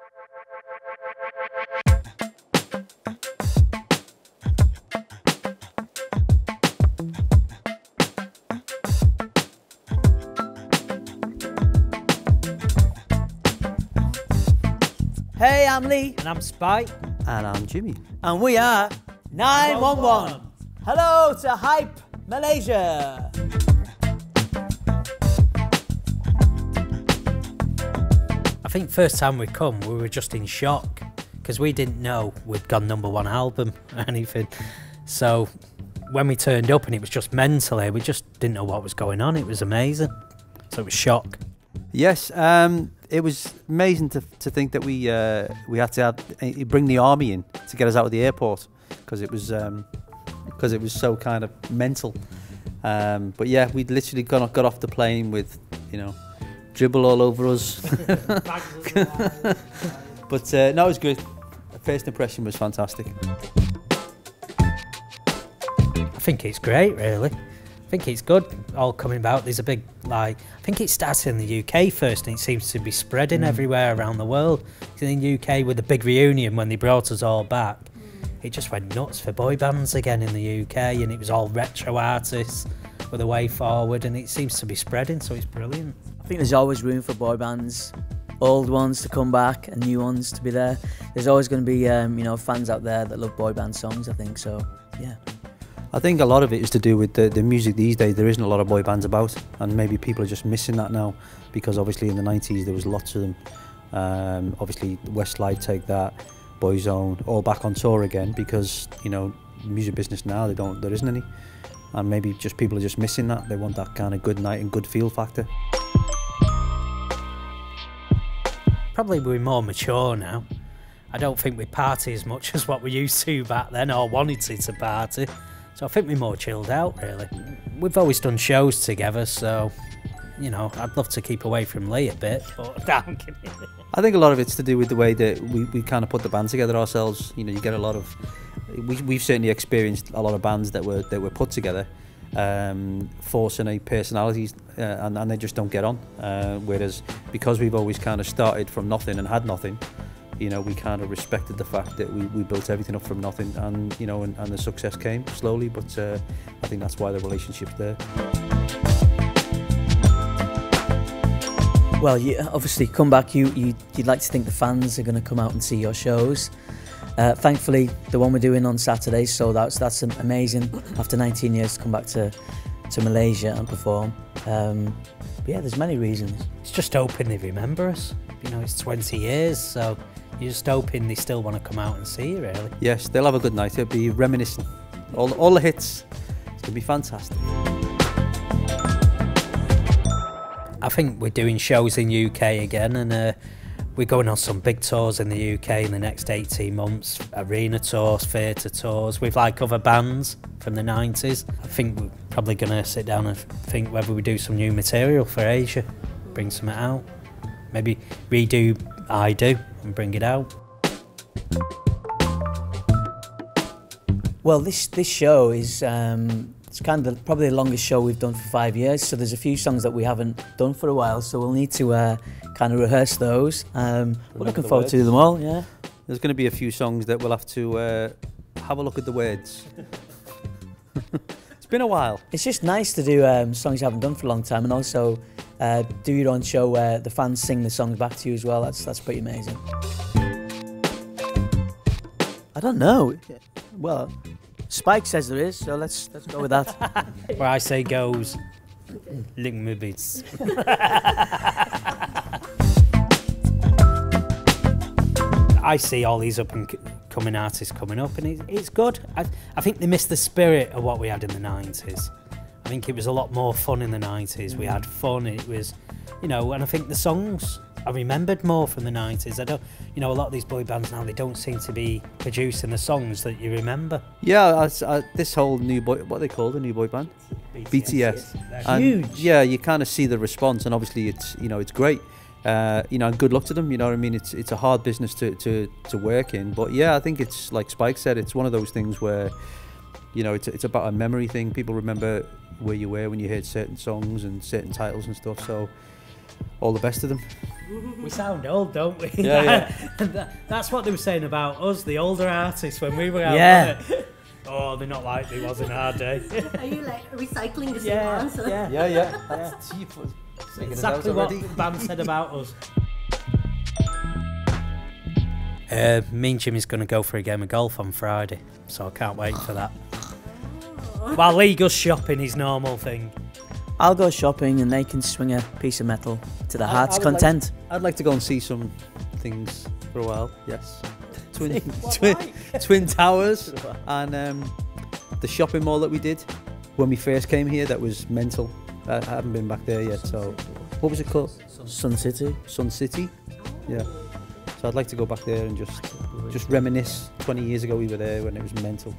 Hey, I'm Lee. And I'm Spike. And I'm Jimmy. And we are 911. Hello to Hype Malaysia. I think first time we come, we were just in shock because we didn't know we'd gone #1 album or anything. So when we turned up and it was just mental here, we just didn't know what was going on. It was amazing. So it was shock. Yes, it was amazing to think that we had to bring the army in to get us out of the airport because it was so kind of mental. But yeah, we'd literally got off the plane with, you know, dribble all over us. But no, it was good. First impression was fantastic. I think it's great, really. I think it's good, all coming about. There's a big, I think it started in the UK first and it seems to be spreading everywhere around the world. In the UK with the big reunion when they brought us all back, it just went nuts for boy bands again in the UK, and it was all retro artists with a way forward, and it seems to be spreading, so it's brilliant. I think there's always room for boy bands, old ones to come back and new ones to be there. There's always going to be you know, fans out there that love boy band songs, I think, so yeah. I think a lot of it is to do with the music these days. There isn't a lot of boy bands about, and maybe people are just missing that now, because obviously in the 90s there was lots of them. Obviously Westlife, Take That, Boyzone, all back on tour again, because, you know, music business now, there isn't any, and maybe just people are just missing that. They want that kind of good night and good feel factor. Probably we're more mature now. I don't think we party as much as what we used to back then, or wanted to party. So I think we're more chilled out, really. We've always done shows together, so, you know, I'd love to keep away from Lee a bit, but I'm kidding. I think a lot of it's to do with the way that we kind of put the band together ourselves. You know, you get a lot of, we've certainly experienced a lot of bands that were put together, forcing a personalities, and they just don't get on. Whereas because we've always kind of started from nothing and had nothing, you know, we kind of respected the fact that we built everything up from nothing, and, you know, and the success came slowly, but I think that's why the relationship's there. Well, you obviously come back, you'd like to think the fans are going to come out and see your shows. Thankfully, the one we're doing on Saturday sold out, so that's amazing. After 19 years to come back to Malaysia and perform. But yeah, there's many reasons. It's just hoping they remember us. You know, it's 20 years, so you're just hoping they still want to come out and see you, really. Yes, they'll have a good night. It'll be reminiscent. All the hits. It's going to be fantastic. I think we're doing shows in UK again, and we're going on some big tours in the UK in the next 18 months. Arena tours, theatre tours, with like other bands from the 90s. I think we're probably going to sit down and think whether we do some new material for Asia, bring something out. Maybe redo I Do and bring it out. Well, this show is it's kind of probably the longest show we've done for 5 years, so there's a few songs that we haven't done for a while, so we'll need to kind of rehearse those. We're looking forward to them all, yeah. There's going to be a few songs that we'll have to have a look at the words. It's been a while. It's just nice to do songs you haven't done for a long time, and also do your own show where the fans sing the songs back to you as well. That's pretty amazing. I don't know. Well, Spike says there is, so let's go with that. Where I say goes, link movies. I see all these up and coming artists coming up, and it's good. I think they missed the spirit of what we had in the 90s. I think it was a lot more fun in the 90s. We had fun, it was, you know, and I think the songs I remembered more from the 90s. I don't, you know, a lot of these boy bands now, they don't seem to be producing the songs that you remember. Yeah, this whole new boy, what are they called, a new boy band? BTS. And huge. Yeah, you kind of see the response, and obviously it's, you know, it's great. You know, and good luck to them. You know what I mean? It's a hard business to work in, but yeah, I think it's like Spike said. It's one of those things where, you know, it's about a memory thing. People remember where you were when you heard certain songs and certain titles and stuff. So, all the best of them. We sound old, don't we? Yeah, That's what they were saying about us, the older artists, when we were out. Yeah. Wasn't it? Oh, they're not like they was in our day. Are you like recycling the same answer? Yeah. That's Exactly what the band said about us. Me and Jimmy's going to go for a game of golf on Friday, so I can't wait for that. While Lee goes shopping, his normal thing. I'll go shopping and they can swing a piece of metal to the heart's I would content. I'd like to go and see some things for a while. Yes, Twin Towers and the shopping mall that we did when we first came here. That was mental. I haven't been back there yet. So, what was it called? Sun City. Sun City. Yeah. So I'd like to go back there and just reminisce. 20 years ago we were there when it was mental.